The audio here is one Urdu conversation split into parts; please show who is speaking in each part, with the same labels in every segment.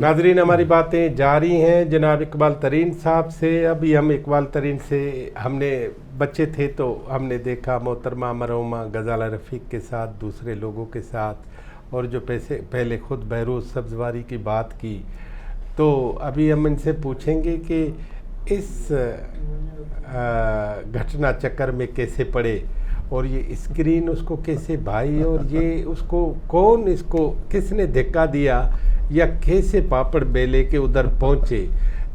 Speaker 1: ناظرین ہماری باتیں جاری ہیں جناب اقبال ترین صاحب سے. ابھی ہم اقبال ترین سے ہم نے بچے تھے تو ہم نے دیکھا محترمہ مرحومہ غزالہ رفیق کے ساتھ دوسرے لوگوں کے ساتھ اور جو پہلے خود بہروز سبزواری کی بات کی. تو ابھی ہم ان سے پوچھیں گے کہ اس گھٹنا چکر میں کیسے پڑے اور یہ اسکرین اس کو کیسے بھائی اور یہ اس کو کون اس کو کس نے دھکا دیا یا کیسے پاپڑ بیلے کے ادھر پہنچے.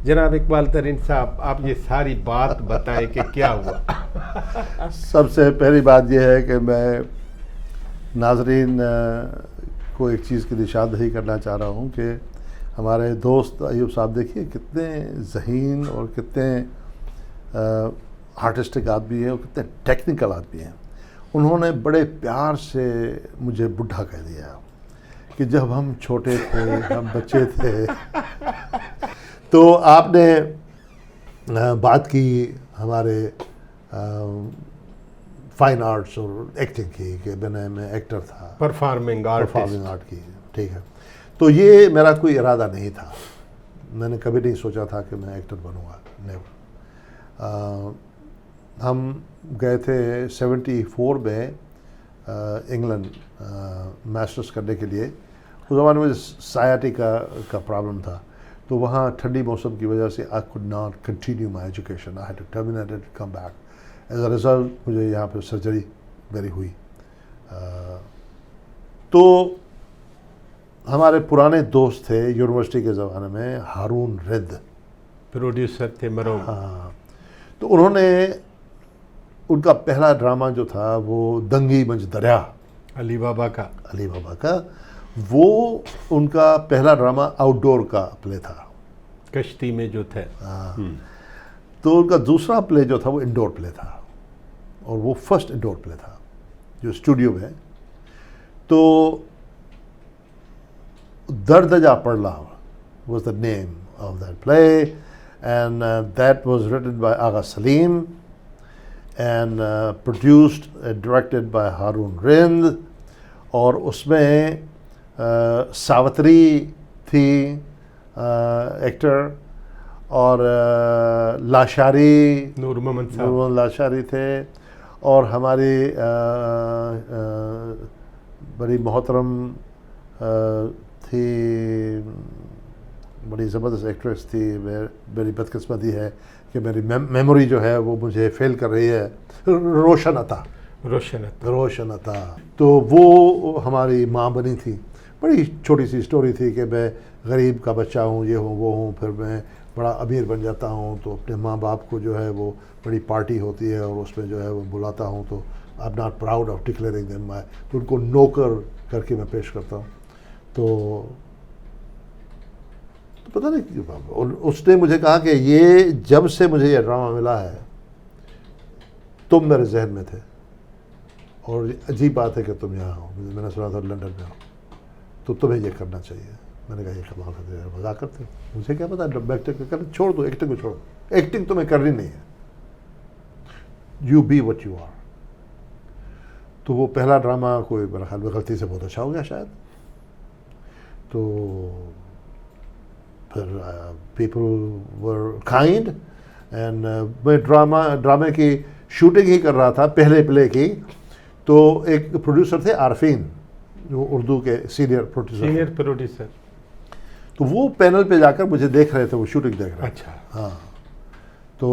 Speaker 1: جناب اقبال ترین صاحب آپ یہ ساری بات بتائیں کہ کیا ہوا.
Speaker 2: سب سے پہلی بات یہ ہے کہ میں ناظرین کو ایک چیز کی نشاندہی کرنا چاہ رہا ہوں کہ ہمارے دوست ایوب صاحب دیکھیے کتنے ذہین اور کتنے آرٹسٹک آدمی ہیں اور کتنے ٹیکنیکل آدمی ہیں. انہوں نے بڑے پیار سے مجھے بڈھا کہہ دیا کہ جب ہم چھوٹے تھے ہم بچے تھے تو آپ نے بات کی ہمارے فائن آرٹس اور ایکٹنگ کی کہ میں ایکٹر تھا,
Speaker 1: پرفارمنگ
Speaker 2: آرٹ کی. ٹھیک ہے, تو یہ میرا کوئی ارادہ نہیں تھا, میں نے کبھی نہیں سوچا تھا کہ میں ایکٹر بنوں گا, نیور. ہم گئے تھے 74 میں انگلینڈ ماسٹرس کرنے کے لیے. اس زمانے میں سیاٹیکا کا پرابلم تھا تو وہاں ٹھنڈی موسم کی وجہ سے I could not continue my education. I had to terminate it, come back. As a result مجھے یہاں پہ سرجری میری ہوئی. تو ہمارے پرانے دوست تھے یونیورسٹی کے زمانے میں, ہارون
Speaker 1: پروڈیوسر تھے مرحوم.
Speaker 2: ہاں, تو انہوں نے ان کا پہلا ڈرامہ جو تھا وہ دنگی منج دریا
Speaker 1: علی بابا کا
Speaker 2: وہ ان کا پہلا ڈرامہ آؤٹ ڈور کا پلے تھا,
Speaker 1: کشتی میں جو تھا.
Speaker 2: تو ان کا دوسرا پلے جو تھا وہ انڈور پلے تھا اور وہ فرسٹ انڈور پلے تھا جو اسٹوڈیو میں. تو درد جا پڑلاؤ was the name of that play and that was written by آگا سلیم and produced and directed by Haroon. اور اس میں ساوتری تھی ایکٹر اور لاشاری
Speaker 1: نور محمد
Speaker 2: لاشاری تھے اور ہماری بڑی محترم تھی, بڑی زبردست ایکٹریس تھی. میری بدقسمتی ہے کہ میری میموری جو ہے وہ مجھے فیل کر رہی ہے. روشن عطا. تو وہ ہماری ماں بنی تھی. بڑی چھوٹی سی اسٹوری تھی کہ میں غریب کا بچہ ہوں, یہ ہوں وہ ہوں, پھر میں بڑا امیر بن جاتا ہوں تو اپنے ماں باپ کو جو ہے وہ بڑی پارٹی ہوتی ہے اور اس میں جو ہے وہ بلاتا ہوں تو I am not proud of declaring them my, تو ان کو نوکر کر کے میں پیش کرتا ہوں. تو پتہ نہیں اس نے مجھے کہا کہ یہ جب سے مجھے یہ ڈرامہ ملا ہے تم میرے ذہن میں تھے اور عجیب بات ہے کہ تم یہاں ہو. میں نے سنا تھا لنڈن میں ہو تو تمہیں یہ کرنا چاہیے. میں نے کہا یہ کمال کرتے ہیں, مذاق کرتے ہیں, مجھے کیا پتا ایکٹنگ کرنا چھوڑ دو, ایکٹنگ کو چھوڑ دو, ایکٹنگ تمہیں کرنی نہیں ہے, you be what you are. تو وہ پہلا ڈرامہ کوئی میرے خیال میں غلطی سے بہت اچھا ہو گیا شاید. تو پھر پیپل ور کائنڈ اینڈ میں ڈرامے کی شوٹنگ ہی کر رہا تھا پہلے پلے کی. تو ایک پروڈیوسر تھے عارفین جو اردو کے سینئر پروڈیوسر, تو وہ پینل پہ جا کر مجھے دیکھ رہے تھے, وہ شوٹنگ دیکھ رہے تھے.
Speaker 1: اچھا.
Speaker 2: ہاں, تو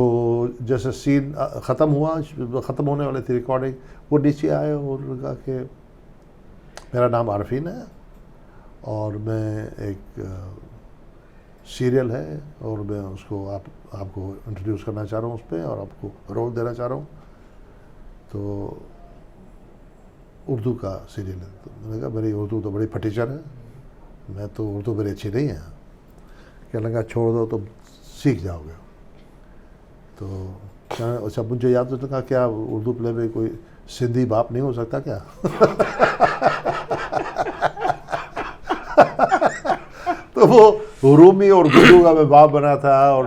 Speaker 2: جیسے سین ختم ہوا, ختم ہونے والی تھی ریکارڈنگ, وہ نیچے آئے اور کہا کہ میرا نام عارفین ہے اور میں ایک سیریل ہے اور میں اس کو آپ کو انٹروڈیوس کرنا چاہ رہا ہوں اس پہ اور آپ کو رول دینا چاہ رہا ہوں. تو اردو کا سیریل ہے. تو میں نے کہا میری اردو تو بڑی پھٹیچر ہے, میں تو اردو میری اچھی نہیں ہے. کہنے لگا چھوڑ دو تم سیکھ جاؤ گے. تو اچھا مجھے یاد ہوتا کہا کیا اردو پلے میں کوئی سندھی باپ نہیں ہو سکتا کیا؟ تو وہ رومی اور گڈو کا میں باپ بنا تھا اور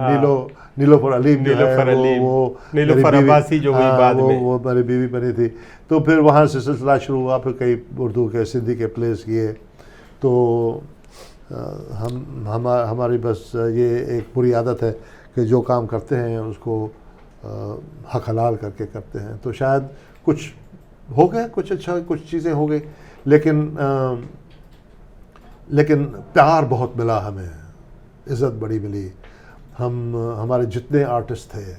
Speaker 2: نیلوفر علیم وہ میری بیوی بنی تھی. تو پھر وہاں سے سلسلہ شروع ہوا, پھر کئی اردو کے سندھی کے پلیس کیے. تو ہماری بس یہ ایک بری عادت ہے کہ جو کام کرتے ہیں اس کو حق حلال کر کے کرتے ہیں. تو شاید کچھ ہو گیا, کچھ اچھا, کچھ چیزیں ہو گئی, لیکن پیار بہت ملا, ہمیں عزت بڑی ملی. ہمارے جتنے آرٹسٹ تھے,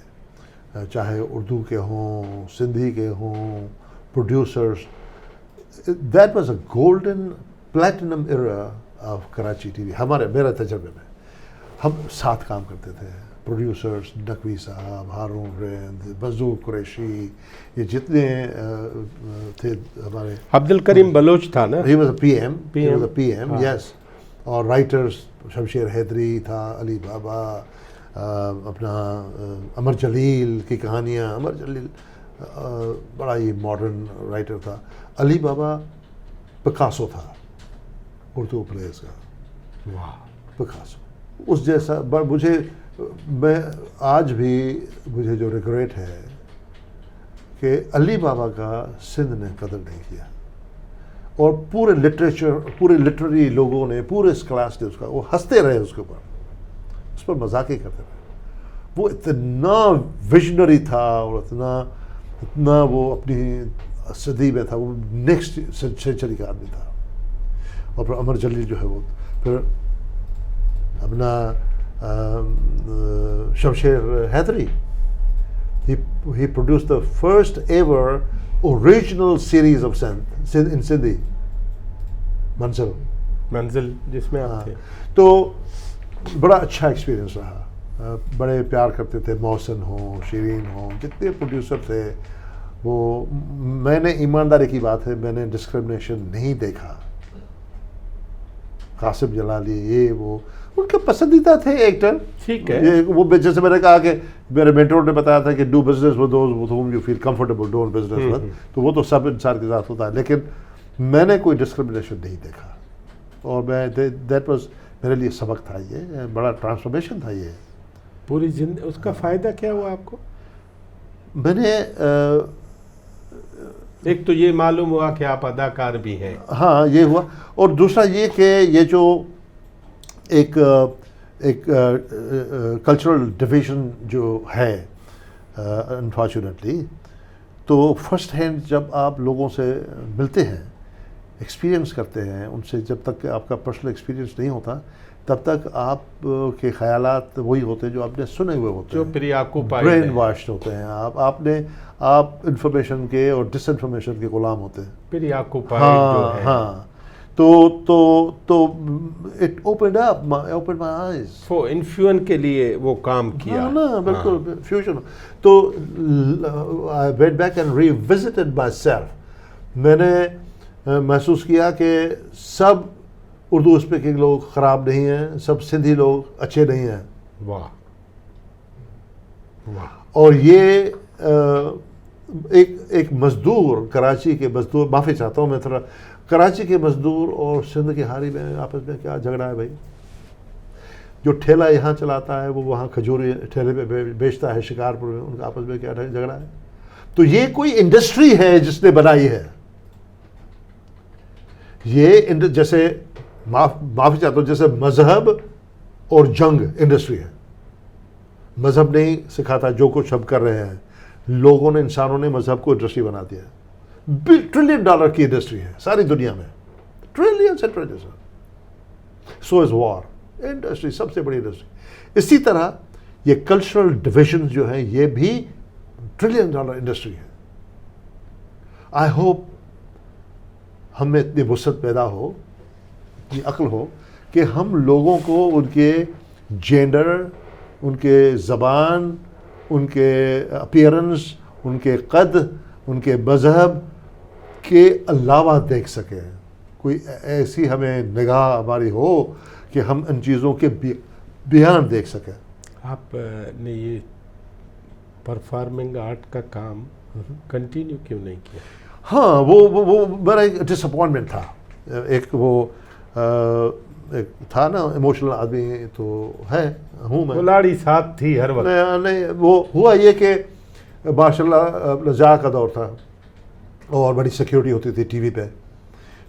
Speaker 2: چاہے اردو کے ہوں, سندھی کے ہوں, producers, that was a golden platinum era of Karachi T V. میرے تجربے میں ہم ساتھ کام کرتے تھے, پروڈیوسرس, نقوی صاحب, ہارون, مزدور قریشی, یہ جتنے تھے ہمارے.
Speaker 1: عبد الکریم بلوچ تھا نا,
Speaker 2: he was a P M, یس. اور رائٹرس شمشیر حیدری تھا, علی بابا, اپنا امر جلیل کی کہانیاں. امر جلیل بڑا ہی ماڈرن رائٹر تھا. علی بابا پکاسو تھا اردو پلیز کا.
Speaker 1: واہ,
Speaker 2: پکاسو اس جیسا. میں آج بھی مجھے جو ریگریٹ ہے کہ علی بابا کا سندھ نے قدر نہیں کیا, اور پورے لٹریچر, پورے لٹریری لوگوں نے, پورے اس کلاس نے اس کا, وہ ہنستے رہے اس کے اوپر, اس پر مذاق ہی کرتے رہے. وہ اتنا ویژنری تھا اور اتنا وہ اپنی صدی میں تھا, وہ نیکسٹ سینچری کا آدمی تھا. اور پھر امر جلیل جو ہے وہ پھر اپنا شمشیر حیدری, he produced the first ever original series of in Sindhi,
Speaker 1: منزل جس میں آپ تھے.
Speaker 2: تو بڑا اچھا ایکسپیرینس رہا. بڑے پیار کرتے تھے, محسن ہوں, شیرین ہوں, جتنے پروڈیوسر تھے وہ. میں نے ایمانداری کی بات ہے, میں نے ڈسکرمنیشن نہیں دیکھا. قاسم جلالی, یہ وہ ان کے پسندیدہ تھے ایکٹر.
Speaker 1: ٹھیک ہے,
Speaker 2: وہ جیسے میں نے کہا کہ میرے مینٹور نے بتایا تھا کہ do business with those with whom you feel comfortable doing business with. تو وہ تو سب انسان کے ساتھ ہوتا ہے, لیکن میں نے کوئی ڈسکرمنیشن نہیں دیکھا. اور میں دیٹ واز میرے لیے سبق تھا, یہ بڑا ٹرانسفارمیشن تھا. یہ
Speaker 1: پوری زندگی اس کا فائدہ کیا ہوا آپ کو؟
Speaker 2: میں نے
Speaker 1: ایک تو یہ معلوم ہوا کہ آپ اداکار بھی ہیں. ہاں,
Speaker 2: یہ ہوا. اور دوسرا یہ کہ یہ جو ایک کلچرل ڈویژن جو ہے انفارچونیٹلی, تو فرسٹ ہینڈ جب آپ لوگوں سے ملتے ہیں, ایکسپیرینس کرتے ہیں ان سے, جب تک کہ آپ کا پرسنل ایکسپیرینس نہیں ہوتا تب تک آپ کے خیالات وہی ہوتے ہیں جو آپ نے سنے ہوئے ہوتے ہیں,
Speaker 1: جو
Speaker 2: برین واشڈ ہوتے ہیں. آپ انفارمیشن کے اور ڈس انفارمیشن کے غلام ہوتے ہیں. ہاں, تو اٹ اوپنڈ مائی آئیز.
Speaker 1: وہ انفیوژن کے لیے وہ کام کیا
Speaker 2: نا, بالکل فیوژن. تو I went back and revisited myself. میں نے محسوس کیا کہ سب اردو اسپیکنگ لوگ خراب نہیں ہیں, سب سندھی لوگ اچھے نہیں ہیں.
Speaker 1: واہ واہ.
Speaker 2: اور یہ ایک مزدور, کراچی کے مزدور, معافی چاہتا ہوں میں تھوڑا, کراچی کے مزدور اور سندھ کے ہاری میں آپس میں کیا جھگڑا ہے بھائی. جو ٹھیلا یہاں چلاتا ہے وہ وہاں کھجوری ٹھیلے پہ بیچتا ہے شکارپور میں, ان کا آپس میں کیا جھگڑا ہے. تو یہ کوئی انڈسٹری ہے جس نے بنائی ہے. یہ جیسے معافی چاہتا ہوں, جیسے مذہب اور جنگ انڈسٹری ہے. مذہب نہیں سکھاتا جو کچھ ہم کر رہے ہیں, لوگوں نے, انسانوں نے مذہب کو انڈسٹری بنا دیا ہے. $1 ٹریلین کی انڈسٹری ہے ساری دنیا میں, trillions and trillions. So is war industry, سب سے بڑی انڈسٹری. اسی طرح یہ کلچرل ڈویژنز جو ہیں یہ بھی $1 ٹریلین انڈسٹری ہے. آئی ہوپ ہم میں اتنی وسعت پیدا ہو, اتنی عقل ہو کہ ہم لوگوں کو ان کے جینڈر, ان کے زبان, ان کے اپیرنس, ان کے قد, ان کے مذہب کے علاوہ دیکھ سکیں. کوئی ایسی ہمیں نگاہ ہماری ہو کہ ہم ان چیزوں کے بیان دیکھ سکیں.
Speaker 1: آپ نے یہ پرفارمنگ آرٹ کا کام کنٹینیو کیوں نہیں کیا؟
Speaker 2: ہاں, وہ میرا ایک ڈس اپوائنٹمنٹ تھا. ایک وہ ایک تھا نا ایموشنل آدمی تو ہوں میں,
Speaker 1: کھلاڑی ساتھ تھی ہر وقت.
Speaker 2: نہیں, وہ ہوا یہ کہ ماشاء اللہ لجا کا دور تھا اور بڑی سیکیورٹی ہوتی تھی ٹی وی پہ.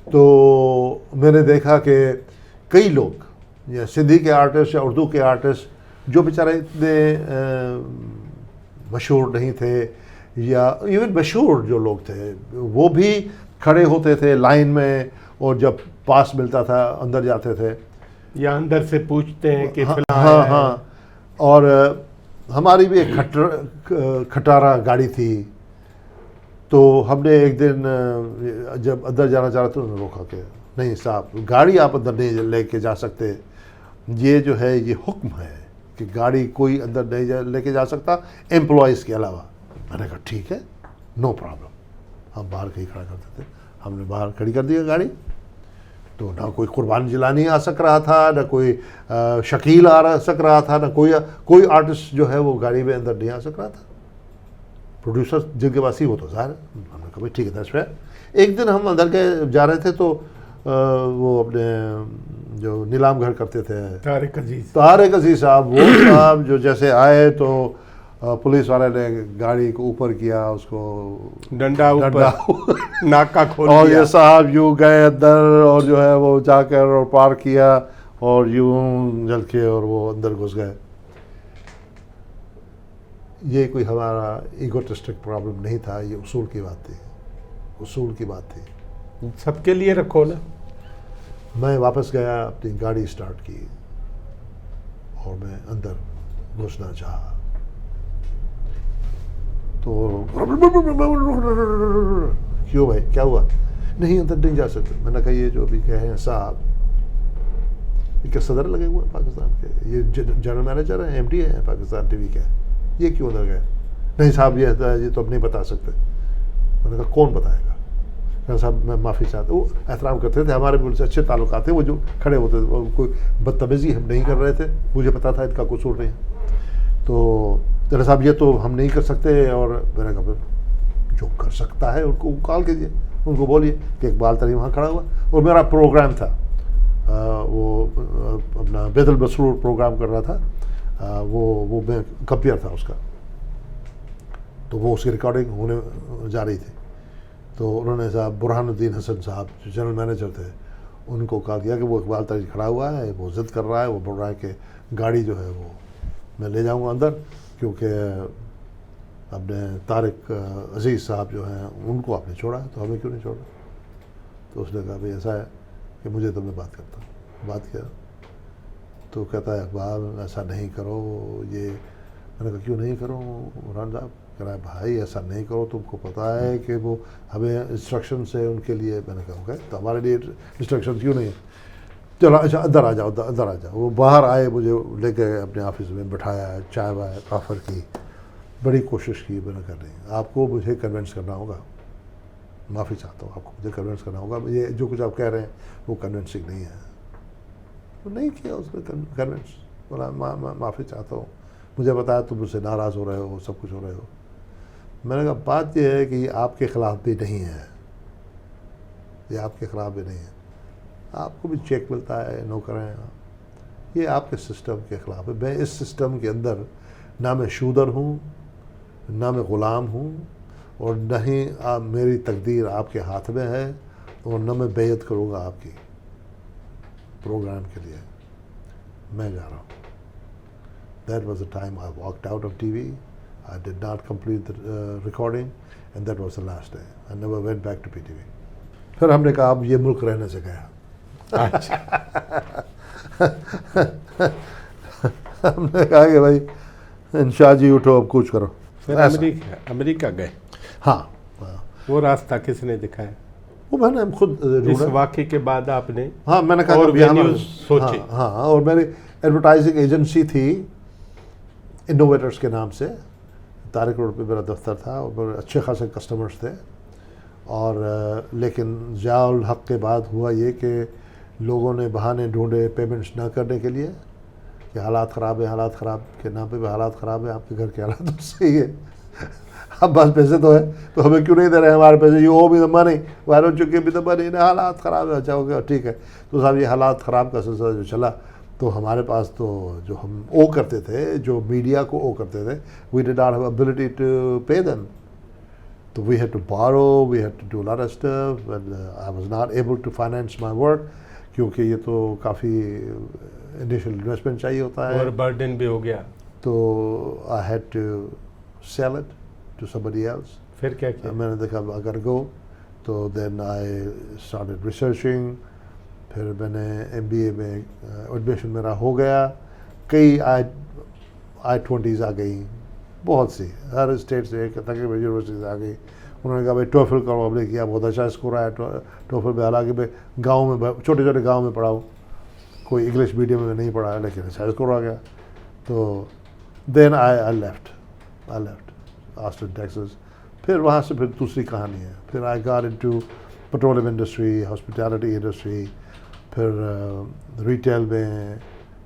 Speaker 2: تو میں نے دیکھا کہ کئی لوگ یا سندھی کے آرٹسٹ یا اردو کے آرٹسٹ جو بیچارے اتنے مشہور نہیں تھے, یا ایون مشہور جو لوگ تھے وہ بھی کھڑے ہوتے تھے لائن میں, اور جب پاس ملتا تھا اندر جاتے تھے,
Speaker 1: یا اندر سے پوچھتے ہیں کہ فلاں.
Speaker 2: ہاں. اور ہماری بھی ایک کھٹارا گاڑی تھی, تو ہم نے ایک دن جب اندر جانا چاہ رہے تھے انہوں نے روکا کہ نہیں صاحب گاڑی آپ اندر نہیں لے کے جا سکتے, یہ جو ہے یہ حکم ہے کہ گاڑی کوئی اندر نہیں لے کے جا سکتا امپلائیز کے علاوہ. میں نے کہا ٹھیک ہے, نو پرابلم. ہم باہر کہیں کھڑا کرتے تھے, ہم نے باہر کھڑی کر دیا گاڑی. تو نہ کوئی قربان جلانی آ سک رہا تھا, نہ کوئی شکیل آ سک رہا تھا, نہ کوئی آرٹسٹ جو ہے وہ گاڑی میں اندر نہیں آ سک رہا تھا. پروڈیوسر جن کے پاس ہی وہ تو ظاہر ہے. ہم نے کہا ٹھیک ہے دیٹس فیئر. ایک دن ہم اندر کے جا رہے تھے تو وہ اپنے جو نیلام گھر کرتے تھے طارق عزیز صاحب, وہ صاحب جو جیسے آئے تو پولیس والے نے گاڑی کو اوپر کیا, اس کو
Speaker 1: ڈنڈا اوپر ناکا کھول
Speaker 2: اور
Speaker 1: دیا,
Speaker 2: یہ صاحب یوں گئے اندر اور جو ہے وہ جا کر اور پار کیا اور یوں جل کے اور وہ اندر گھس گئے. یہ کوئی ہمارا ایگوٹسٹک پرابلم نہیں تھا, یہ اصول کی بات تھی, اصول کی بات تھی.
Speaker 1: سب کے لیے رکھو نا.
Speaker 2: میں واپس گیا, اپنی گاڑی سٹارٹ کی اور میں اندر گھسنا چاہا تو کیوں بھائی کیا ہوا؟ نہیں اندر نہیں جا سکتے. میں نے کہا یہ جو ابھی کہے ہیں صاحب, یہ کیا صدر لگے ہوئے ہیں پاکستان کے, یہ جنرل مینیجر ہیں, ایم ڈی ہیں پاکستان ٹی وی کے, یہ کیوں ادھر گئے؟ نہیں صاحب یہ تو اب نہیں بتا سکتے. میں نے کہا کون بتائے گا؟ کہ صاحب میں معافی چاہتا ہوں. وہ احترام کرتے تھے, ہمارے ان سے اچھے تعلقات تھے, وہ جو کھڑے ہوتے تھے کوئی بدتمیزی ہم نہیں کر رہے تھے, مجھے پتا تھا ان کا قصور نہیں. تو جنرل صاحب یہ تو ہم نہیں کر سکتے. اور میں نے کہا جو کر سکتا ہے ان کو کال کیجیے, ان کو بولیے کہ اقبال ترین وہاں کھڑا ہوا. اور میرا پروگرام تھا, وہ اپنا بیت المسرور پروگرام کر رہا تھا, وہ میں کمپیئر تھا اس کا, تو وہ اس کی ریکارڈنگ ہونے جا رہی تھی. تو انہوں نے صاحب برہان الدین حسن صاحب جو جنرل مینیجر تھے, ان کو کہا کیا کہ وہ اقبال ترین کھڑا ہوا ہے, وہ ضد کر رہا ہے, وہ بول رہا ہے کہ گاڑی جو ہے وہ میں لے جاؤں گا اندر, کیونکہ اپنے طارق عزیز صاحب جو ہیں ان کو آپ نے چھوڑا ہے تو ہمیں کیوں نہیں چھوڑا. تو اس نے کہا بھائی ایسا ہے کہ مجھے تم نے بات کرتا ہوں. بات کیا تو کہتا ہے اقبال ایسا نہیں کرو یہ. میں نے کہا کیوں نہیں کروں عمران صاحب؟ کہہ رہا ہے بھائی ایسا نہیں کرو, تم کو پتہ ہے کہ وہ ہمیں انسٹرکشنس ہے ان کے لیے. میں نے کہا اوکے تو ہمارے لیے انسٹرکشن کیوں نہیں ہے؟ چلو اچھا اندر آ جاؤ, اندر آ جاؤ. وہ باہر آئے, مجھے لے گئے اپنے آفس میں, بٹھایا, چائے وائے آفر کی, بڑی کوشش کی. میں نے کہا نہیں, آپ کو مجھے کنونس کرنا ہوگا, معافی چاہتا ہوں, آپ کو مجھے کنونس کرنا ہوگا, یہ جو کچھ آپ کہہ رہے ہیں وہ کنونسنگ نہیں ہے. وہ نہیں کیا اس نے کنونس, بولا معافی چاہتا ہوں, مجھے بتایا تم مجھ سے ناراض ہو رہے ہو, سب کچھ ہو رہے ہو. میں نے کہا بات یہ ہے کہ یہ آپ کے خلاف بھی نہیں ہے, یہ آپ کے خلاف بھی نہیں ہے, آپ کو بھی چیک ملتا ہے, نو کریں, یہ آپ کے سسٹم کے خلاف ہے. میں اس سسٹم کے اندر نہ میں شودر ہوں, نہ میں غلام ہوں, اور نہ ہی میری تقدیر آپ کے ہاتھ میں ہے, اور نہ میں بیعت کروں گا آپ کی پروگرام کے لیے. میں جا رہا ہوں. That was the time I walked out of TV. I did not complete the recording, and that was the last day. I never went back to PTV. پھر ہم نے کہا اب یہ ملک رہنے سے گیا. ہم نے کہا کہ بھائی انشاء جی اٹھو اب کچھ کرو.
Speaker 1: پھر امریکہ گئے.
Speaker 2: ہاں,
Speaker 1: وہ راستہ کس نے دکھایا؟
Speaker 2: وہ میں نے خود
Speaker 1: اس واقعے کے بعد آپ نے
Speaker 2: ہاں میں نے کہا
Speaker 1: اور وینیوز سوچے.
Speaker 2: ہاں, اور میری ایڈورٹائزنگ ایجنسی تھی انوویٹرز کے نام سے, طارق روڈ پہ میرا دفتر تھا, اور اچھے خاصے کسٹمرز تھے. اور لیکن ضیاء الحق کے بعد ہوا یہ کہ لوگوں نے بہانے ڈھونڈے پیمنٹس نہ کرنے کے لیے, کہ حالات خراب ہیں, حالات خراب کے نام پہ بھی حالات خراب ہیں, آپ کے گھر کے حالات تو صحیح ہے, اب بس پیسے تو ہے تو ہمیں کیوں نہیں دے رہے ہیں ہمارے پیسے, یو او بھی دما نہیں, وائرل چکے بھی دما نہیں, حالات خراب ہے. اچھا ہو گیا, ٹھیک ہے. تو صاحب یہ حالات خراب کا سلسلہ جو چلا, تو ہمارے پاس تو جو ہم او کرتے تھے, جو میڈیا کو او کرتے تھے, we did not have ability to pay them. So we had to borrow, we had to do a lot of stuff, and I was not able to finance my work. کیونکہ یہ تو کافی انیشیل انویسٹمنٹ چاہیے ہوتا ہے
Speaker 1: اور برڈن بھی ہو گیا.
Speaker 2: تو I had to sell it to somebody else.
Speaker 1: پھر کیا کیا؟
Speaker 2: میں نے دیکھا اگر گو تو دین آئی اسٹارٹیڈ ریسرچنگ. پھر میں نے MBA میں ایڈمیشن میرا ہو گیا. کئی I-20s آ گئیں بہت سی, ہر اسٹیٹ سے تقریباً یونیورسٹیز آ گئی. انہوں نے کہا بھائی ٹوفل کرو, ہم نے کیا, بہت اچھا اسکور آیا ٹوفل میں. حالانکہ میں گاؤں میں چھوٹے چھوٹے گاؤں میں پڑھا ہوں, کوئی انگلش میڈیم میں نہیں پڑھا, لیکن اچھا اسکور آ گیا. تو دین آئی لیفٹ آسٹن ٹیکسس. پھر وہاں سے پھر دوسری کہانی ہے. پھر I got into petroleum industry, hospitality industry, پھر ریٹیل میں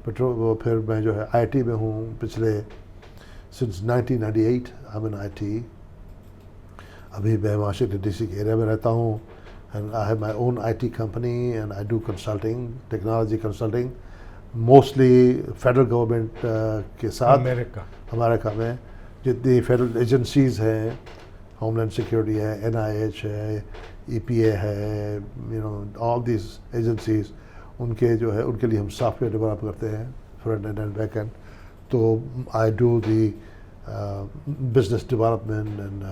Speaker 2: پھر میں جو ہے IT میں ہوں پچھلے سنس 1998. I'm in IT. ابھی میں واشنگٹن DC کے ایریا میں رہتا ہوں. And I have my own IT company and I do consulting, technology consulting, mostly federal government کے ساتھ. امریکہ میں جتنی فیڈرل ایجنسیز ہیں, ہوم لینڈ سیکورٹی ہے, NIH ہے, EPA ہے, all these agencies, ان کے جو ہے ان کے لیے ہم سافٹ ویئر ڈیولپ کرتے ہیں, front end and back end. تو I do the business development and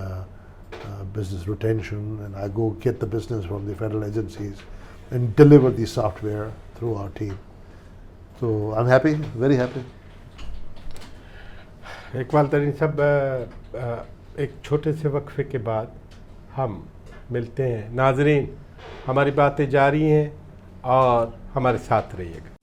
Speaker 2: business retention, and I go get the business from the federal agencies and deliver the software through our team. So I'm happy, very happy.
Speaker 1: Iqbal Tareen صاحب, ایک چھوٹے سے وقفے کے بعد ہم ملتے ہیں. ناظرین, ہماری باتیں جاری ہیں اور ہمارے ساتھ رہیے گا.